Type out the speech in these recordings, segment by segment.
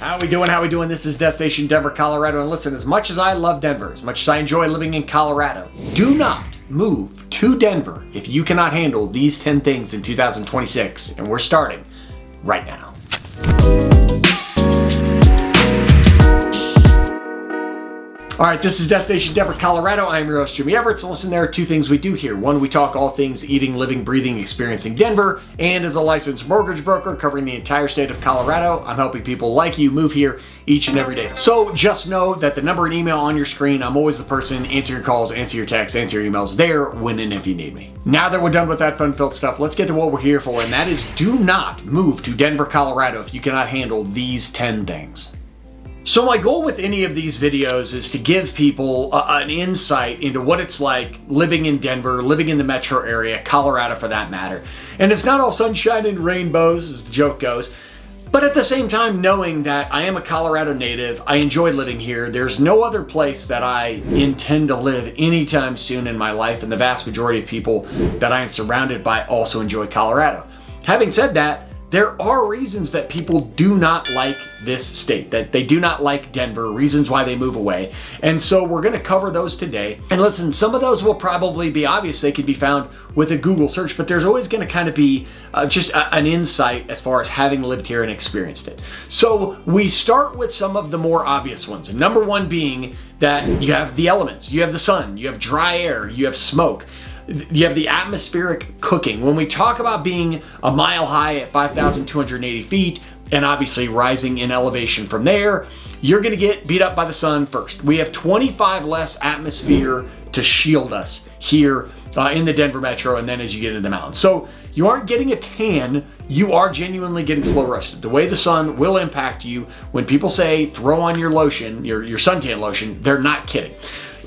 How we doing? How we doing? This is Destination Denver, Colorado. And listen, as much as I love Denver, as much as I enjoy living in Colorado, do not move to Denver if you cannot handle these 10 things in 2026. And we're starting right now. All right, this is Destination Denver, Colorado. I'm your host, Jimmy Everett. So listen, there are two things we do here. One, we talk all things eating, living, breathing, experiencing Denver. And as a licensed mortgage broker covering the entire state of Colorado, I'm helping people like you move here each and every day. So just know that the number and email on your screen, I'm always the person answering your calls, answer your texts, answer your emails there when and if you need me. Now that we're done with that fun-filled stuff, let's get to what we're here for, and that is do not move to Denver, Colorado if you cannot handle these 10 things. So my goal with any of these videos is to give people an insight into what it's like living in Denver, living in the metro area, Colorado for that matter. And it's not all sunshine and rainbows, as the joke goes, but at the same time knowing that I am a Colorado native, I enjoy living here. There's no other place that I intend to live anytime soon in my life, and the vast majority of people that I am surrounded by also enjoy Colorado. Having said that, there are reasons that people do not like this state, that they do not like Denver, reasons why they move away. And so we're going to cover those today. And listen, some of those will probably be obvious. They could be found with a Google search, but there's always going to kind of be just an insight as far as having lived here and experienced it. So we start with some of the more obvious ones. And number one being that you have the elements, you have the sun, you have dry air, you have smoke. You have the atmospheric cooking. When we talk about being a mile high at 5,280 feet and obviously rising in elevation from there, you're going to get beat up by the sun first. We have 25 less atmosphere to shield us here in the Denver metro, and then as you get into the mountains. So you aren't getting a tan, you are genuinely getting slow roasted. The way the sun will impact you, when people say throw on your lotion, your suntan lotion, they're not kidding.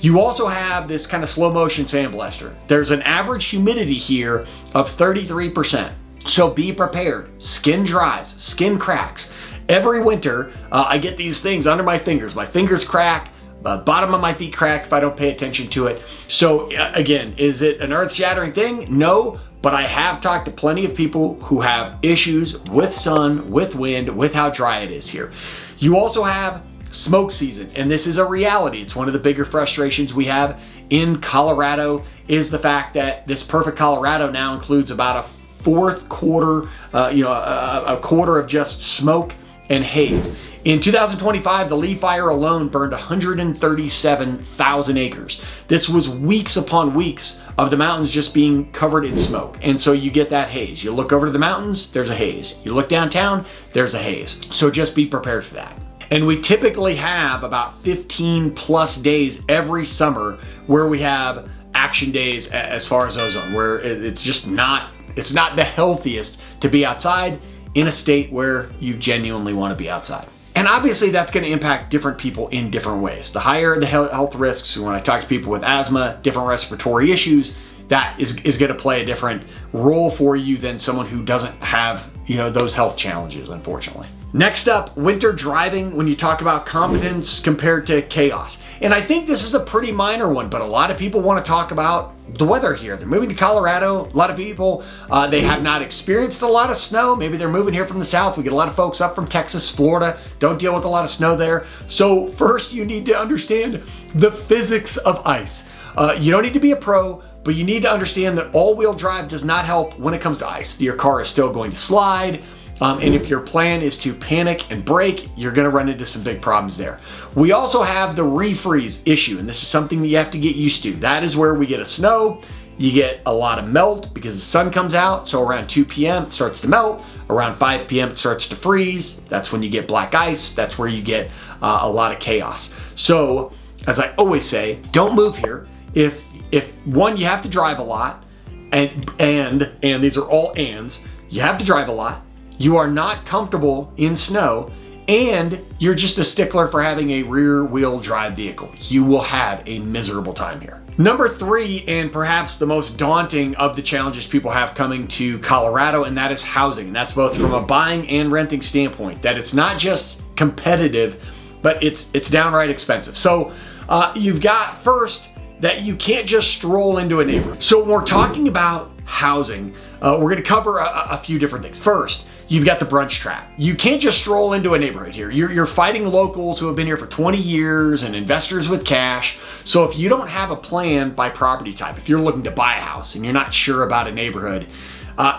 You also have this kind of slow motion sandblaster. There's an average humidity here of 33%. So be prepared. Skin dries, skin cracks. Every winter, I get these things under my fingers. My fingers crack, the bottom of my feet crack if I don't pay attention to it. So again, is it an earth-shattering thing? No, but I have talked to plenty of people who have issues with sun, with wind, with how dry it is here. You also have smoke season, and this is a reality. It's one of the bigger frustrations we have in Colorado is the fact that this perfect Colorado now includes about a fourth quarter, a quarter of just smoke and haze. In 2025, the Lee Fire alone burned 137,000 acres. This was weeks upon weeks of the mountains just being covered in smoke. And so you get that haze. You look over to the mountains, there's a haze. You look downtown, there's a haze. So just be prepared for that. And we typically have about 15 plus days every summer where we have action days as far as ozone, where it's just not the healthiest to be outside in a state where you genuinely want to be outside. And obviously that's going to impact different people in different ways. The higher the health risks, when I talk to people with asthma, different respiratory issues, that is going to play a different role for you than someone who doesn't have, those health challenges, unfortunately. Next up, winter driving, when you talk about competence compared to chaos. And I think this is a pretty minor one, but a lot of people want to talk about the weather here. They're moving to Colorado. A lot of people, they have not experienced a lot of snow. Maybe they're moving here from the south. We get a lot of folks up from Texas, Florida, don't deal with a lot of snow there. So first you need to understand the physics of ice. You don't need to be a pro, but you need to understand that all-wheel drive does not help when it comes to ice. Your car is still going to slide. And if your plan is to panic and brake, you're going to run into some big problems there. We also have the refreeze issue, and this is something that you have to get used to. That is where we get a snow, you get a lot of melt because the sun comes out, so around 2 p.m. it starts to melt, around 5 p.m. it starts to freeze. That's when you get black ice, that's where you get a lot of chaos. So, as I always say, don't move here. If one, you have to drive a lot, and these are all ands, you have to drive a lot, you are not comfortable in snow, and you're just a stickler for having a rear-wheel drive vehicle. You will have a miserable time here. Number 3, and perhaps the most daunting of the challenges people have coming to Colorado, and that is housing. And that's both from a buying and renting standpoint, that it's not just competitive, but it's downright expensive. So you've got first that you can't just stroll into a neighborhood. So when we're talking about housing, we're gonna cover a few different things. First, you've got the brunch trap. You can't just stroll into a neighborhood here. You're fighting locals who have been here for 20 years and investors with cash. So if you don't have a plan by property type, if you're looking to buy a house and you're not sure about a neighborhood,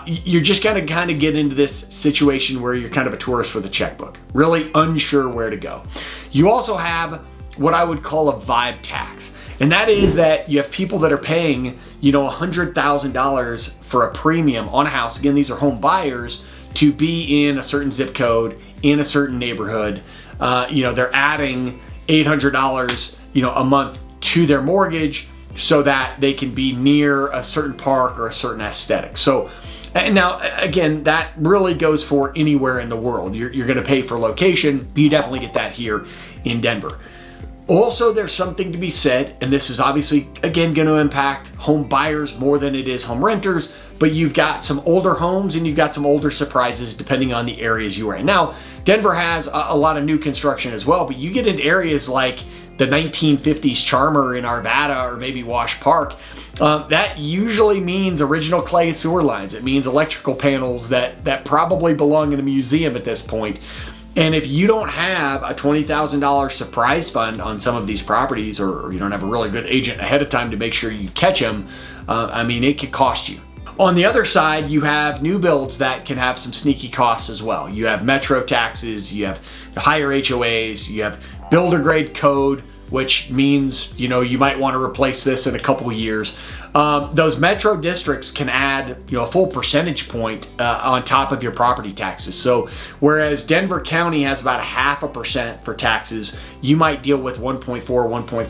you're just going to kind of get into this situation where you're kind of a tourist with a checkbook, really unsure where to go. You also have what I would call a vibe tax. And that is that you have people that are paying, $100,000 for a premium on a house. Again, these are home buyers to be in a certain zip code, in a certain neighborhood. They're adding $800, a month to their mortgage so that they can be near a certain park or a certain aesthetic. So, and now, again, that really goes for anywhere in the world. You're going to pay for location, but you definitely get that here in Denver. Also, there's something to be said, and this is obviously, again, going to impact home buyers more than it is home renters, but you've got some older homes and you've got some older surprises depending on the areas you are in. Now, Denver has a lot of new construction as well, but you get into areas like the 1950s Charmer in Arvada or maybe Wash Park. That usually means original clay sewer lines. It means electrical panels that probably belong in a museum at this point. And if you don't have a $20,000 surprise fund on some of these properties, or you don't have a really good agent ahead of time to make sure you catch them, it could cost you. On the other side, you have new builds that can have some sneaky costs as well. You have metro taxes, you have higher HOAs, you have builder grade code, which means, you might want to replace this in a couple of years. Those metro districts can add, a full percentage point on top of your property taxes. So whereas Denver County has about 0.5% for taxes, you might deal with 1.4, 1.5,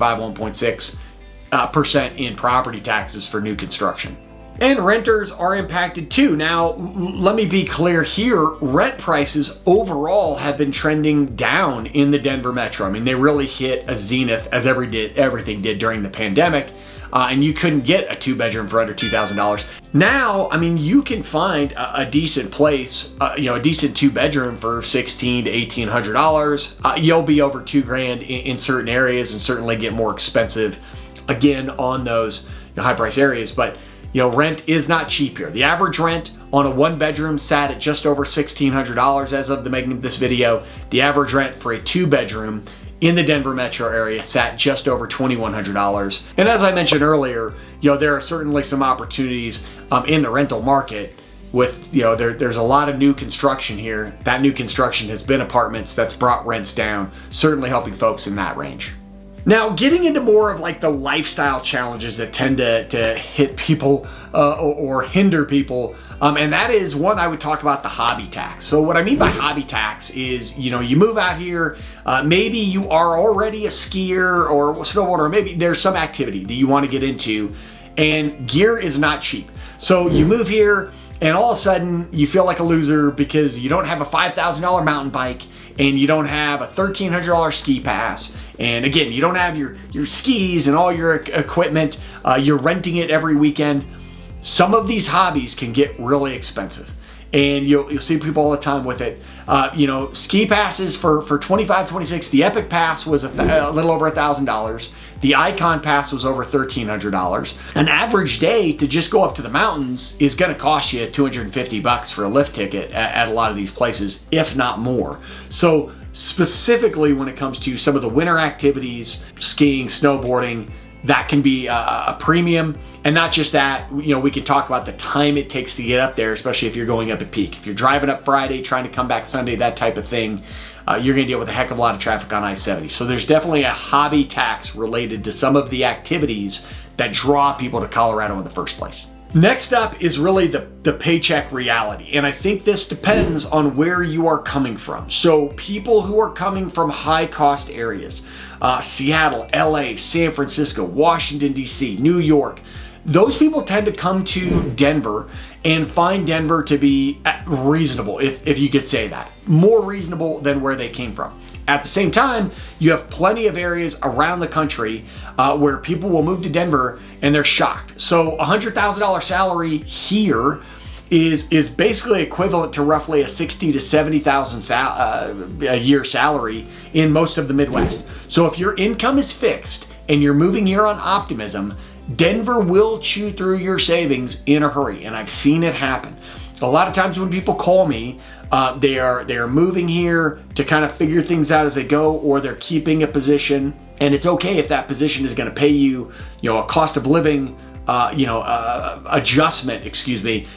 1.6% in property taxes for new construction. And renters are impacted too. Now, let me be clear here, rent prices overall have been trending down in the Denver metro. They really hit a zenith as everything did during the pandemic. And you couldn't get a 2-bedroom for under $2,000. Now, you can find a decent place, a decent 2-bedroom for $1,600 to $1,800. You'll be over $2,000 in certain areas and certainly get more expensive again on those high price areas. But rent is not cheap here. The average rent on a 1-bedroom sat at just over $1,600 as of the making of this video. The average rent for a 2-bedroom in the Denver metro area sat just over $2,100. And as I mentioned earlier, there are certainly some opportunities in the rental market with, there's a lot of new construction here. That new construction has been apartments that's brought rents down, certainly helping folks in that range. Now, getting into more of like the lifestyle challenges that tend to hit people or hinder people, and that is one I would talk about the hobby tax. So what I mean by hobby tax is, you move out here, maybe you are already a skier or snowboarder, or maybe there's some activity that you want to get into, and gear is not cheap. So you move here, and all of a sudden you feel like a loser because you don't have a $5,000 mountain bike and you don't have a $1,300 ski pass. And again, you don't have your skis and all your equipment. You're renting it every weekend. Some of these hobbies can get really expensive. And you'll see people all the time with it. Ski passes for 25, 26. The Epic Pass was a little over $1,000. The Icon Pass was over $1,300. An average day to just go up to the mountains is going to cost you $250 for a lift ticket at a lot of these places, if not more. So specifically when it comes to some of the winter activities, skiing, snowboarding, that can be a premium. And not just that, we can talk about the time it takes to get up there, especially if you're going up at peak. If you're driving up Friday, trying to come back Sunday, that type of thing, you're gonna deal with a heck of a lot of traffic on I-70. So there's definitely a hobby tax related to some of the activities that draw people to Colorado in the first place. Next up is really the paycheck reality. And I think this depends on where you are coming from. So people who are coming from high cost areas, Seattle, LA, San Francisco, Washington, DC, New York, those people tend to come to Denver and find Denver to be reasonable, if you could say that. More reasonable than where they came from. At the same time, you have plenty of areas around the country where people will move to Denver and they're shocked. So a $100,000 salary here is basically equivalent to roughly a $60,000 to $70,000 a year salary in most of the Midwest. So if your income is fixed and you're moving here on Optimism, Denver will chew through your savings in a hurry, and I've seen it happen. A lot of times when people call me, they are moving here to kind of figure things out as they go, or they're keeping a position, and it's okay if that position is going to pay you, a cost of living, adjustment,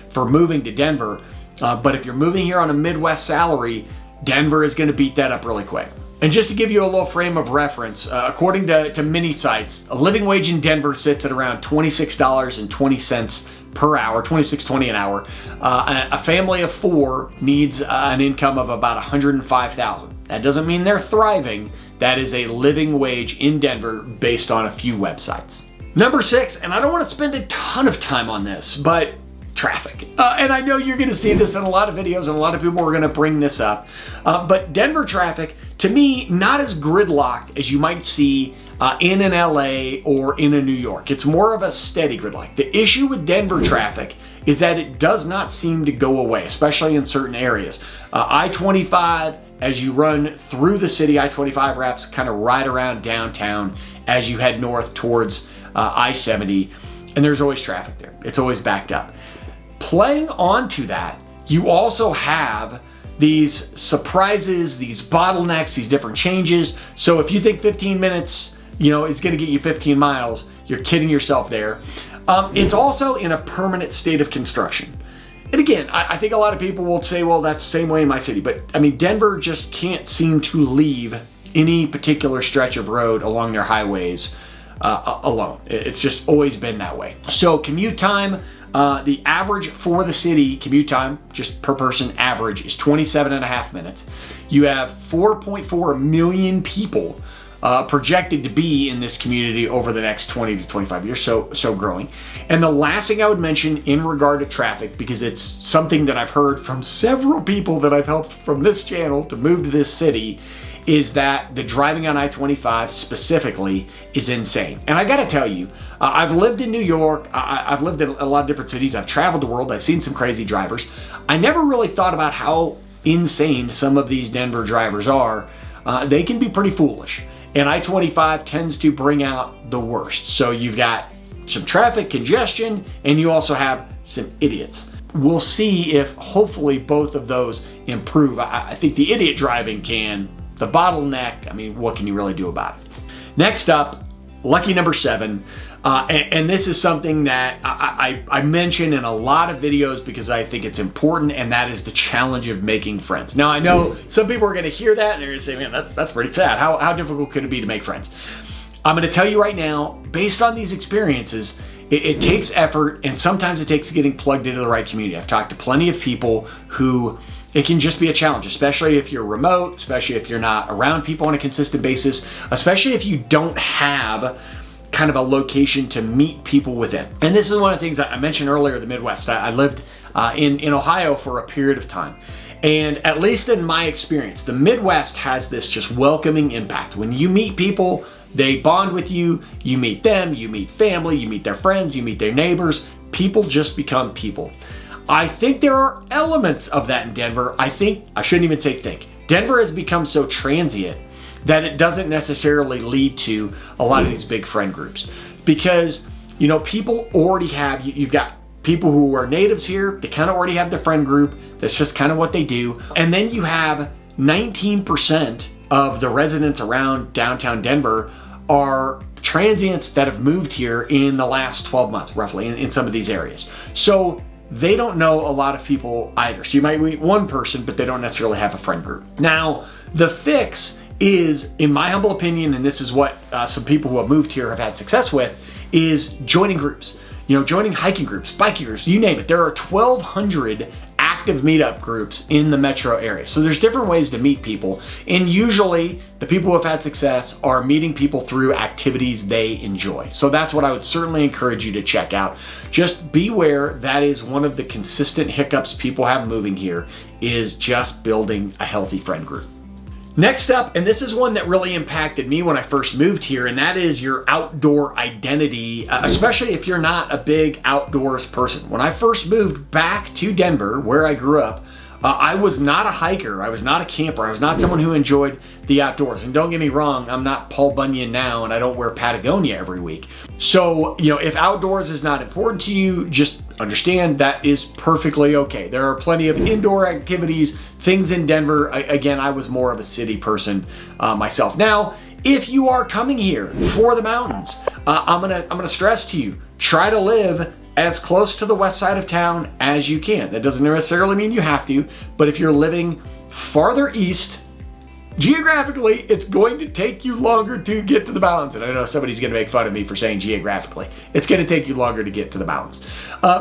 for moving to Denver. But if you're moving here on a Midwest salary, Denver is going to beat that up really quick. And just to give you a little frame of reference, according to many sites, a living wage in Denver sits at around $26.20 per hour, $26.20 an hour. A family of 4 needs an income of about $105,000. That doesn't mean they're thriving. That is a living wage in Denver based on a few websites. Number 6, and I don't want to spend a ton of time on this, but traffic. And I know you're going to see this in a lot of videos, and a lot of people are going to bring this up. But Denver traffic, to me, not as gridlocked as you might see in an LA or in a New York. It's more of a steady gridlock. The issue with Denver traffic is that it does not seem to go away, especially in certain areas. I-25, as you run through the city, I-25 wraps kind of right around downtown as you head north towards I-70, and there's always traffic there. It's always backed up. Playing onto that, you also have these surprises, these bottlenecks, these different changes. So if you think 15 minutes, is going to get you 15 miles, you're kidding yourself there. It's also in a permanent state of construction. And again, I think a lot of people will say, well, that's the same way in my city. But I mean, Denver just can't seem to leave any particular stretch of road along their highways alone. It's just always been that way. So commute time, the average for the city commute time, just per person average, is 27.5 minutes. You have 4.4 million people projected to be in this community over the next 20 to 25 years, so growing. And the last thing I would mention in regard to traffic, because it's something that I've heard from several people that I've helped from this channel to move to this city, is that the driving on I-25 specifically is insane. And I gotta tell you, I've lived in New York, I've lived in a lot of different cities, I've traveled the world, I've seen some crazy drivers. I never really thought about how insane some of these Denver drivers are. They can be pretty foolish. And I-25 tends to bring out the worst. So you've got some traffic congestion, and you also have some idiots. We'll see if hopefully both of those improve. I think the idiot driving can. The bottleneck, I mean, what can you really do about it? Next up, lucky number 7. And this is something that I mention in a lot of videos because I think it's important, and that is the challenge of making friends. Now, I know some people are going to hear that and they're going to say, man, that's pretty sad. How difficult could it be to make friends? I'm going to tell you right now, based on these experiences, it takes effort, and sometimes it takes getting plugged into the right community. I've talked to plenty of people who it can just be a challenge, especially if you're remote, especially if you're not around people on a consistent basis, especially if you don't have kind of a location to meet people within. And this is one of the things that I mentioned earlier, the Midwest. I lived in Ohio for a period of time. And at least in my experience, the Midwest has this just welcoming impact. When you meet people, they bond with you, you meet them, you meet family, you meet their friends, you meet their neighbors. People just become people. I think there are elements of that in Denver. I shouldn't even say think. Denver has become so transient that it doesn't necessarily lead to a lot of these big friend groups. Because, people already have, you've got people who are natives here, they kind of already have their friend group. That's just kind of what they do. And then you have 19% of the residents around downtown Denver are transients that have moved here in the last 12 months, roughly, in some of these areas. So they don't know a lot of people either. So you might meet one person, but they don't necessarily have a friend group. Now, the fix is, in my humble opinion, and this is what some people who have moved here have had success with, is joining groups. Joining hiking groups, biking groups, you name it. There are 1,200 active meetup groups in the metro area. So there's different ways to meet people. And usually the people who have had success are meeting people through activities they enjoy. So that's what I would certainly encourage you to check out. Just beware, that is one of the consistent hiccups people have moving here, is just building a healthy friend group. Next up, and this is one that really impacted me when I first moved here, and that is your outdoor identity, especially if you're not a big outdoors person. When I first moved back to Denver, where I grew up, I was not a hiker, I was not a camper, I was not someone who enjoyed the outdoors. And don't get me wrong, I'm not Paul Bunyan now, and I don't wear Patagonia every week. So, if outdoors is not important to you, just understand that is perfectly okay. There are plenty of indoor activities, things in Denver. Again, I was more of a city person myself. Now, if you are coming here for the mountains, I'm gonna stress to you, try to live as close to the west side of town as you can. That doesn't necessarily mean you have to, but if you're living farther east, geographically, it's going to take you longer to get to the mountains. And I know somebody's going to make fun of me for saying geographically. It's going to take you longer to get to the mountains.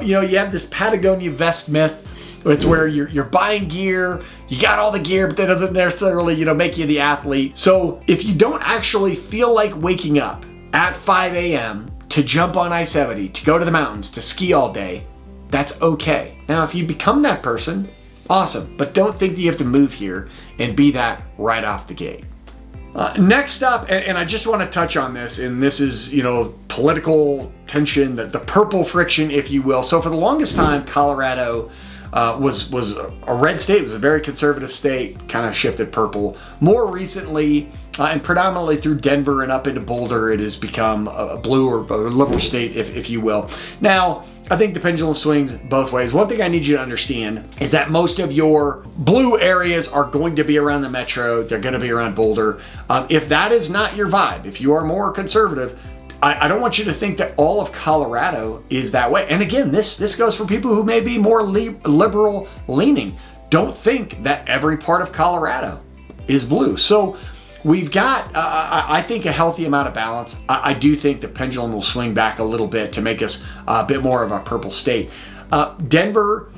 You have this Patagonia vest myth. It's where you're buying gear, you got all the gear, but that doesn't necessarily, make you the athlete. So if you don't actually feel like waking up at 5 a.m. to jump on I-70, to go to the mountains, to ski all day, that's okay. Now, if you become that person, awesome, but don't think that you have to move here and be that right off the gate. Next up, and I just want to touch on this, and this is, political tension, the purple friction, if you will. So for the longest time, Colorado was a red state. It was a very conservative state, kind of shifted purple. More recently, and predominantly through Denver and up into Boulder, it has become a blue or a liberal state, if you will. Now, I think the pendulum swings both ways. One thing I need you to understand is that most of your blue areas are going to be around the metro. They're going to be around Boulder. If that is not your vibe, if you are more conservative, I don't want you to think that all of Colorado is that way. And again, this goes for people who may be more liberal leaning. Don't think that every part of Colorado is blue. So we've got, I think, a healthy amount of balance. I do think the pendulum will swing back a little bit to make us a bit more of a purple state. Denver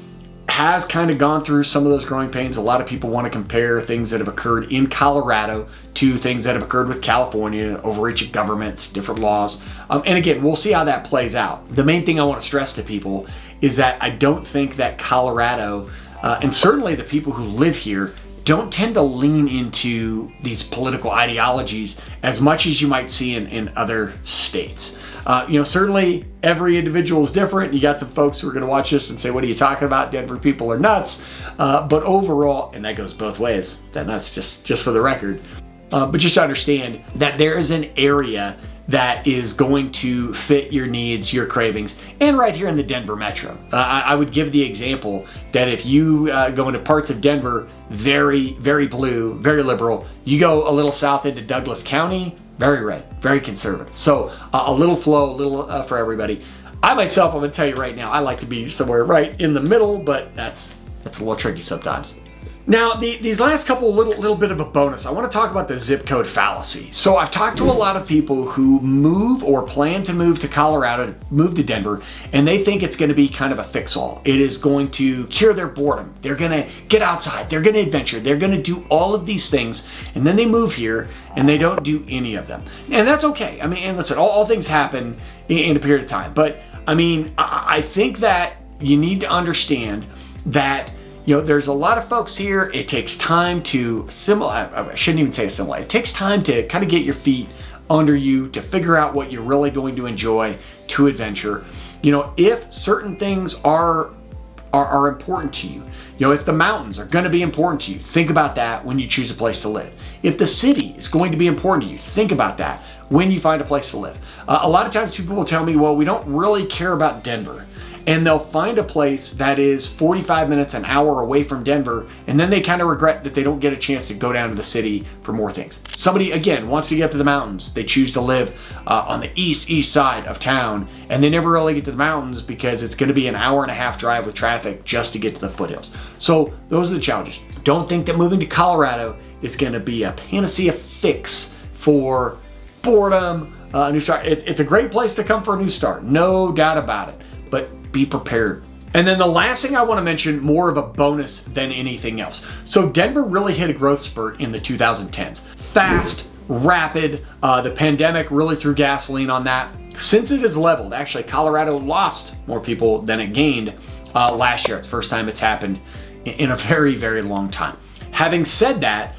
has kind of gone through some of those growing pains. A lot of people want to compare things that have occurred in Colorado to things that have occurred with California, overreach of governments, different laws. And again, we'll see how that plays out. The main thing I want to stress to people is that I don't think that Colorado, and certainly the people who live here, don't tend to lean into these political ideologies as much as you might see in other states. Certainly every individual is different. You got some folks who are going to watch this and say, what are you talking about? Denver people are nuts. But overall, and that goes both ways, that nuts just for the record. But just understand that there is an area that is going to fit your needs, your cravings, and right here in the Denver metro. I would give the example that if you go into parts of Denver, very, very blue, very liberal, you go a little south into Douglas County, very red, very conservative. So a little flow, a little for everybody. I myself, I'm gonna tell you right now, I like to be somewhere right in the middle, but that's a little tricky sometimes. Now, these last couple little bit of a bonus, I want to talk about the zip code fallacy. So I've talked to a lot of people who move or plan to move to Colorado, move to Denver, and they think it's going to be kind of a fix-all. It is going to cure their boredom. They're going to get outside. They're going to adventure. They're going to do all of these things, and then they move here, and they don't do any of them. And that's okay. I mean, and listen, all things happen in a period of time. But, I mean, I think that you need to understand that there's a lot of folks here. It takes time to assimilate. I shouldn't even say assimilate. It takes time to kind of get your feet under you, to figure out what you're really going to enjoy, to adventure. If certain things are important to you, if the mountains are going to be important to you, think about that when you choose a place to live. If the city is going to be important to you, think about that when you find a place to live. A lot of times people will tell me, well, we don't really care about Denver. And they'll find a place that is 45 minutes, an hour away from Denver, and then they kind of regret that they don't get a chance to go down to the city for more things. Somebody, again, wants to get up to the mountains. They choose to live on the east side of town, and they never really get to the mountains because it's going to be an hour and a half drive with traffic just to get to the foothills. So those are the challenges. Don't think that moving to Colorado is going to be a panacea fix for boredom, a new start. It's a great place to come for a new start, no doubt about it. But be prepared. And then the last thing I want to mention, more of a bonus than anything else. So Denver really hit a growth spurt in the 2010s. Fast, rapid. The pandemic really threw gasoline on that. Since it has leveled, actually Colorado lost more people than it gained last year. It's the first time it's happened in a very, very long time. Having said that,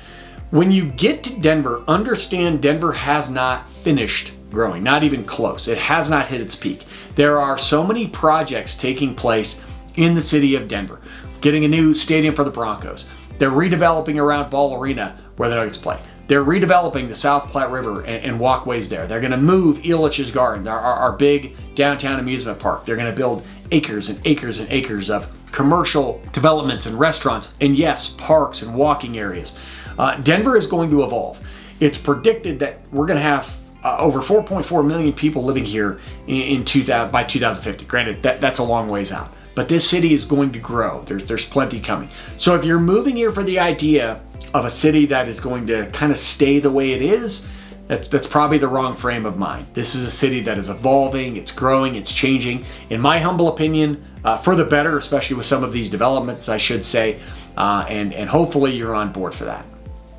when you get to Denver, understand Denver has not finished growing, not even close. It has not hit its peak. There are so many projects taking place in the city of Denver. Getting a new stadium for the Broncos. They're redeveloping around Ball Arena where the Nuggets play. They're redeveloping the South Platte River and walkways there. They're going to move Elitch's Garden, our big downtown amusement park. They're going to build acres and acres and acres of commercial developments and restaurants, and yes, parks and walking areas. Denver is going to evolve. It's predicted that we're going to have over 4.4 million people living here by 2050. Granted, that's a long ways out, but this city is going to grow. There's plenty coming. So if you're moving here for the idea of a city that is going to kind of stay the way it is, that's probably the wrong frame of mind. This is a city that is evolving, it's growing, it's changing. In my humble opinion, for the better, especially with some of these developments, I should say, and hopefully you're on board for that.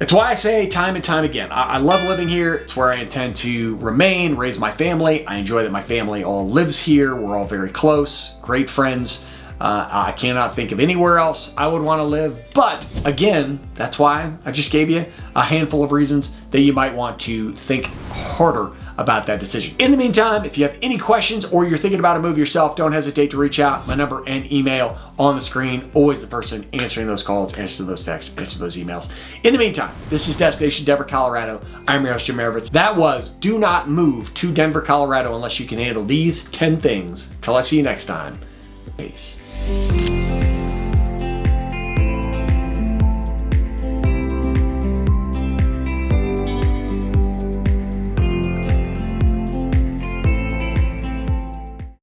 It's why I say time and time again, I love living here. It's where I intend to remain, raise my family. I enjoy that my family all lives here. We're all very close, great friends. I cannot think of anywhere else I would want to live. But again, that's why I just gave you a handful of reasons that you might want to think harder about that decision. In the meantime, if you have any questions or you're thinking about a move yourself, don't hesitate to reach out. My number and email on the screen. Always the person answering those calls, answering those texts, answering those emails. In the meantime, this is Destination Denver, Colorado. I'm your host, Jim Marovitz. That was do not move to Denver, Colorado unless you can handle these 10 things. Till I see you next time. Peace.